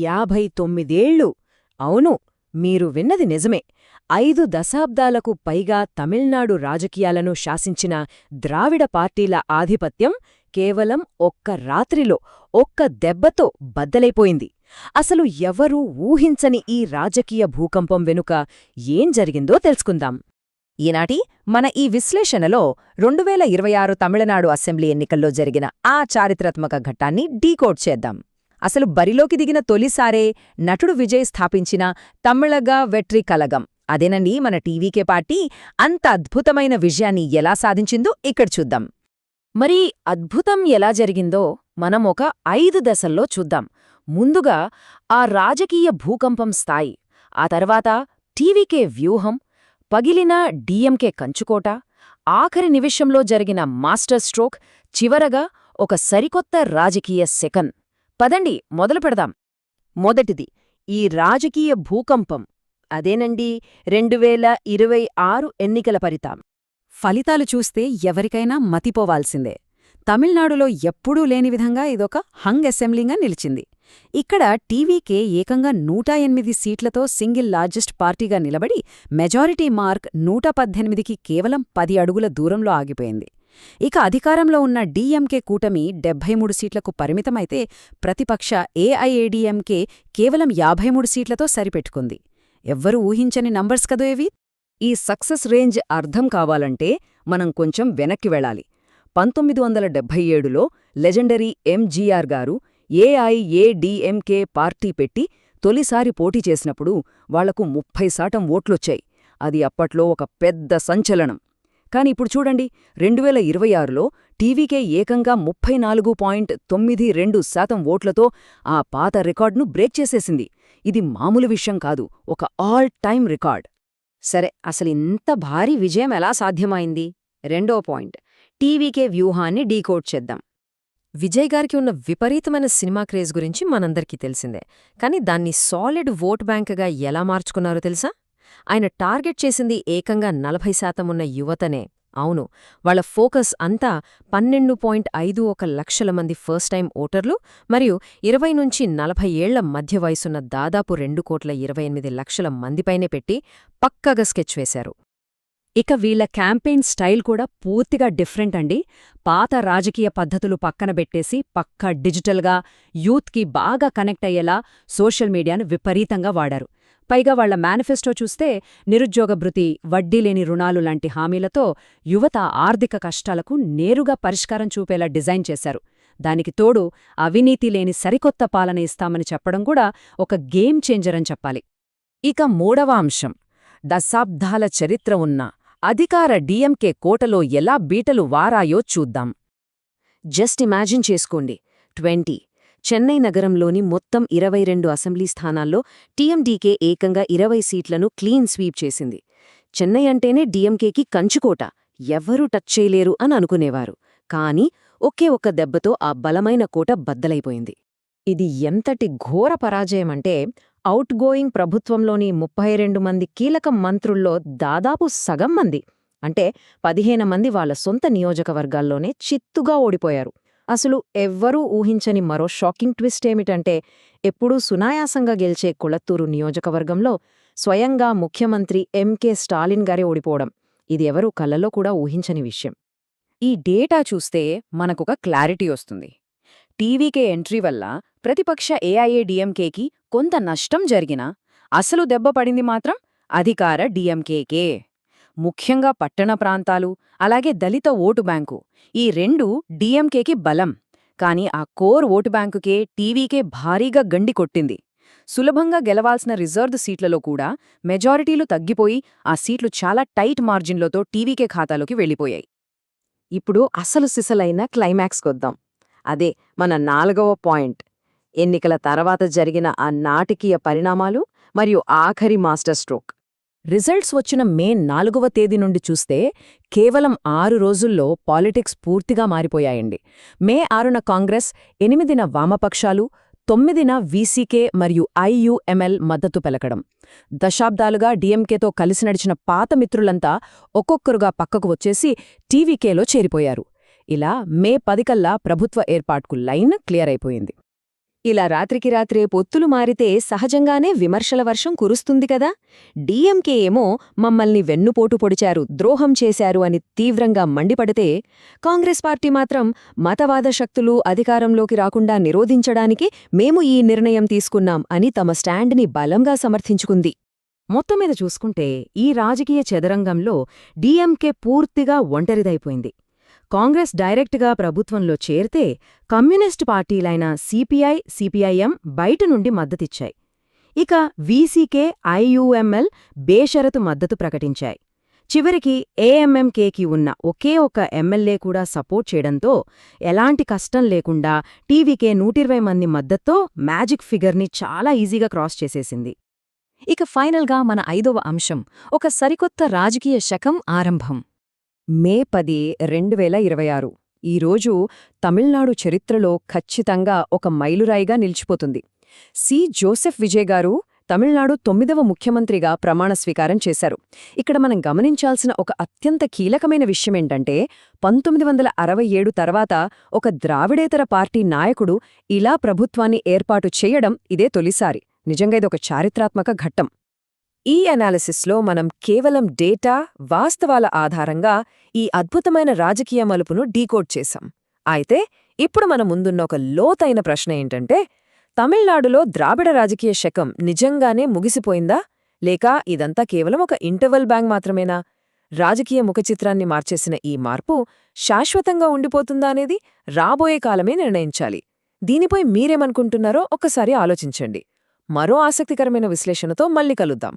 59 ఏళ్లు. అవును, మీరు విన్నది నిజమే. 5 దశాబ్దాలకు పైగా తమిళనాడు రాజకీయాలను శాసించిన ద్రావిడ పార్టీల ఆధిపత్యం కేవలం ఒక్క రాత్రిలో, ఒక్క దెబ్బతో బద్దలైపోయింది. అసలు ఎవరూ ఊహించని ఈ రాజకీయ భూకంపం వెనుక ఏం జరిగిందో తెలుసుకుందాం. ఈనాటి మన ఈ విశ్లేషణలో 2026 తమిళనాడు అసెంబ్లీ ఎన్నికల్లో జరిగిన ఆ చారిత్రాత్మక ఘట్టాన్ని డీకోడ్ చేద్దాం. అసలు బరిలోకి దిగిన తొలిసారే నటుడు విజయ్ స్థాపించిన తమిళగా వెట్రి కలగం, అదేనండి మన టీవీకే పార్టీ, అంత అద్భుతమైన విజయాన్ని ఎలా సాధించిందో ఇక్కడ చూద్దాం. మరి అద్భుతం ఎలా జరిగిందో మనం ఒక 5 దశల్లో చూద్దాం. ముందుగా ఆ రాజకీయ భూకంపం స్థాయి, ఆ తర్వాత టీవీకే వ్యూహం, పగిలిన డీఎంకే కంచుకోట, ఆఖరి నిమిషంలో జరిగిన మాస్టర్ స్ట్రోక్, చివరగా ఒక సరికొత్త రాజకీయ సెకన్. పదండి మొదలుపెడదాం. మొదటిది ఈ రాజకీయ భూకంపం, అదేనండి 2026 ఎన్నికల ఫలితం. ఫలితాలు చూస్తే ఎవరికైనా మతిపోవాల్సిందే. తమిళనాడులో ఎప్పుడూ లేని విధంగా ఇదొక హంగ్ అసెంబ్లీగా నిలిచింది. ఇక్కడ టీవీకే ఏకంగా 108 సీట్లతో సింగిల్ లార్జెస్ట్ పార్టీగా నిలబడి మెజారిటీ మార్క్ 118కి కేవలం 10 అడుగుల దూరంలో ఆగిపోయింది. ఇక అధికారంలో ఉన్న డీఎంకే కూటమి 73 సీట్లకు పరిమితమైతే ప్రతిపక్ష ఏఐఏడీఎంకే కేవలం 53 సీట్లతో సరిపెట్టుకుంది. ఎవ్వరూ ఊహించని నంబర్స్ కదో ఇవి. ఈ సక్సెస్ రేంజ్ అర్థం కావాలంటే మనం కొంచెం వెనక్కి వెళ్ళాలి. 1977లో లెజెండరీ ఎంజీఆర్ గారు ఏఐఏడీఎంకే పార్టీ పెట్టి తొలిసారి పోటీ చేసినప్పుడు వాళ్లకు 30% ఓట్లొచ్చాయి. అది అప్పట్లో ఒక పెద్ద సంచలనం. కాని ఇప్పుడు చూడండి, 2026లో టీవీకే ఏకంగా 34.92% ఓట్లతో ఆ పాత రికార్డును బ్రేక్ చేసేసింది. ఇది మామూలు విషయం కాదు, ఒక ఆల్ టైమ్ రికార్డ్. సరే, అసలు ఇంత భారీ విజయం ఎలా సాధ్యమైంది? రెండో పాయింట్, టీవీకే వ్యూహాన్ని డీకోడ్ చేద్దాం. విజయ్ గారికి ఉన్న విపరీతమైన సినిమా క్రేజ్ గురించి మనందరికీ తెలిసిందే. కానీ దాన్ని సాలిడ్ ఓట్ బ్యాంకుగా ఎలా మార్చుకున్నారో తెలుసా? ఆయన టార్గెట్ చేసింది ఏకంగా 40% ఉన్న యువతనే. అవును, వాళ్ల ఫోకస్ అంతా 12.51 లక్షల మంది ఫస్ట్ టైం ఓటర్లు మరియు 20 నుంచి 40 ఏళ్ల మధ్య వయసున్న దాదాపు 2.28 లక్షల మందిపైనే పెట్టి పక్కగా స్కెచ్ వేశారు. ఇక వీళ్ల క్యాంపెయిన్ స్టైల్ కూడా పూర్తిగా డిఫరెంట్ అండి. పాత రాజకీయ పద్ధతులు పక్కన బెట్టేసి పక్కా డిజిటల్గా యూత్కి బాగా కనెక్ట్ అయ్యేలా సోషల్ మీడియాను విపరీతంగా వాడారు. పైగా వాళ్ల మేనిఫెస్టో చూస్తే నిరుద్యోగ భృతి, వడ్డీలేని రుణాలు లాంటి హామీలతో యువత ఆర్థిక కష్టాలకు నేరుగా పరిష్కారం చూపేలా డిజైన్ చేశారు. దానికి తోడు అవినీతి లేని సరికొత్త పాలన ఇస్తామని చెప్పడం కూడా ఒక గేమ్ చేంజర్ అని చెప్పాలి. ఇక మూడవ అంశం, దశాబ్దాల చరిత్ర ఉన్న అధికార డీఎంకే కోటలో ఎలా బీటలు వారాయో చూద్దాం. జస్ట్ ఇమాజిన్ చేసుకోండి, చెన్నై నగరంలోని మొత్తం 22 అసెంబ్లీ స్థానాల్లో టీఎండీకే ఏకంగా 20 సీట్లను క్లీన్ స్వీప్ చేసింది. చెన్నై అంటేనే డీఎంకేకి కంచుకోట, ఎవ్వరూ టచ్ చేయలేరు అని అనుకునేవారు. కానీ ఒకే ఒక్క దెబ్బతో ఆ బలమైన కోట బద్దలైపోయింది. ఇది ఎంతటి ఘోర పరాజయమంటే అవుట్ గోయింగ్ ప్రభుత్వంలోని 32 మంది కీలక మంత్రుల్లో దాదాపు సగం మంది, అంటే 15 మంది వాళ్ల సొంత నియోజకవర్గాల్లోనే చిత్తుగా ఓడిపోయారు. అసలు ఎవ్వరూ ఊహించని మరో షాకింగ్ ట్విస్ట్ ఏమిటంటే, ఎప్పుడూ సునాయాసంగా గెలిచే కొళత్తూరు నియోజకవర్గంలో స్వయంగా ముఖ్యమంత్రి ఎంకే స్టాలిన్ గారే ఓడిపోవడం, ఇది ఎవరూ కలలో కూడా ఊహించని విషయం. ఈ డేటా చూస్తే మనకొక క్లారిటీ వస్తుంది. టీవీకే ఎంట్రీ వల్ల ప్రతిపక్ష ఏఐఏడీఎంకేకి కొంత నష్టం జరిగినా అసలు దెబ్బ పడింది మాత్రం అధికార డీఎంకేకే. ముఖ్యంగా పట్టణ ప్రాంతాలు, అలాగే దళిత ఓటు బ్యాంకు, ఈ రెండూ డీఎంకేకి బలం. కాని ఆ కోర్ ఓటు బ్యాంకుకే టీవీకే భారీగా గండి కొట్టింది. సులభంగా గెలవాల్సిన రిజర్వ్డ్ సీట్లలో కూడా మెజారిటీలు తగ్గిపోయి ఆ సీట్లు చాలా టైట్ మార్జిన్లతో టీవీకే ఖాతాలోకి వెళ్ళిపోయాయి. ఇప్పుడు అసలు సిసలైన క్లైమాక్స్కొద్దాం. అదే మన 4వ పాయింట్, ఎన్నికల తర్వాత జరిగిన ఆ నాటకీయ పరిణామాలు మరియు ఆఖరి మాస్టర్ స్ట్రోక్. రిజల్ట్స్ వచ్చిన మే 4వ తేదీ నుండి చూస్తే కేవలం 6 రోజుల్లో పాలిటిక్స్ పూర్తిగా మారిపోయాయండి. మే 6న కాంగ్రెస్, 8న వామపక్షాలు, 9న వీసీకే మరియు ఐయుఎంఎల్ మద్దతు పలకడం. దశాబ్దాలుగా డీఎంకేతో కలిసి నడిచిన పాత మిత్రులంతా ఒక్కొక్కరుగా పక్కకు వచ్చేసి టీవీకేలో చేరిపోయారు. ఇలా మే 10 కల్లా ప్రభుత్వ ఏర్పాటుకు లైన్ క్లియర్ అయిపోయింది. ఇలా రాత్రికి రాత్రే పొత్తులు మారితే సహజంగానే విమర్శల వర్షం కురుస్తుంది కదా. డీఎంకే ఏమో మమ్మల్ని వెన్నుపోటు పొడిచారు, ద్రోహం చేశారు అని తీవ్రంగా మండిపడితే, కాంగ్రెస్ పార్టీ మాత్రం మతవాద శక్తులు అధికారంలోకి రాకుండా నిరోధించడానికి మేము ఈ నిర్ణయం తీసుకున్నాం అని తమ స్టాండ్ని బలంగా సమర్థించుకుంది. మొత్తం మీద చూసుకుంటే ఈ రాజకీయ చదరంగంలో డీఎంకే పూర్తిగా ఒంటరిదైపోయింది. కాంగ్రెస్ డైరెక్ట్గా ప్రభుత్వంలో చేరితే కమ్యూనిస్టు పార్టీలైన సిపిఐ, సిపిఐఎం బయట నుండి మద్దతిచ్చాయి. ఇక వీసీకే, ఐయుఎంఎల్ బేషరతు మద్దతు ప్రకటించాయి. చివరికి ఏఎంఎంకేకి ఉన్న ఒకే ఒక్క ఎమ్మెల్యే కూడా సపోర్ట్ చేయడంతో ఎలాంటి కష్టం లేకుండా టీవీకే 120 మంది మద్దత్తో మ్యాజిక్ ఫిగర్ని చాలా ఈజీగా క్రాస్ చేసేసింది. ఇక ఫైనల్గా మన 5వ అంశం, ఒక సరికొత్త రాజకీయ శకం ఆరంభం. మే 10, 2026 ఈరోజు తమిళనాడు చరిత్రలో ఖచ్చితంగా ఒక మైలురాయిగా నిలిచిపోతుంది. సి. జోసెఫ్ విజయ్ గారు తమిళనాడు 9వ ముఖ్యమంత్రిగా ప్రమాణ స్వీకారం చేశారు. ఇక్కడ మనం గమనించాల్సిన ఒక అత్యంత కీలకమైన విషయమేంటంటే 1967 తర్వాత ఒక ద్రావిడేతర పార్టీ నాయకుడు ఇలా ప్రభుత్వాన్ని ఏర్పాటు చేయడం ఇదే తొలిసారి. నిజంగా ఇదొక చారిత్రాత్మక ఘట్టం. ఈ అనాలిసిస్లో మనం కేవలం డేటా, వాస్తవాల ఆధారంగా ఈ అద్భుతమైన రాజకీయ మలుపును డీకోడ్ చేశాం. అయితే ఇప్పుడు మన ముందున్న ఒక లోతైన ప్రశ్న ఏంటంటే, తమిళనాడులో ద్రావిడ రాజకీయ శకం నిజంగానే ముగిసిపోయిందా, లేక ఇదంతా కేవలం ఒక ఇంటర్వల్ బ్యాంగ్ మాత్రమేనా? రాజకీయ ముఖచిత్రాన్ని మార్చేసిన ఈ మార్పు శాశ్వతంగా ఉండిపోతుందా అనేది రాబోయే కాలమే నిర్ణయించాలి. దీనిపై మీరేమనుకుంటున్నారో ఒక్కసారి ఆలోచించండి. మరో ఆసక్తికరమైన విశ్లేషణతో మళ్ళీ కలుద్దాం.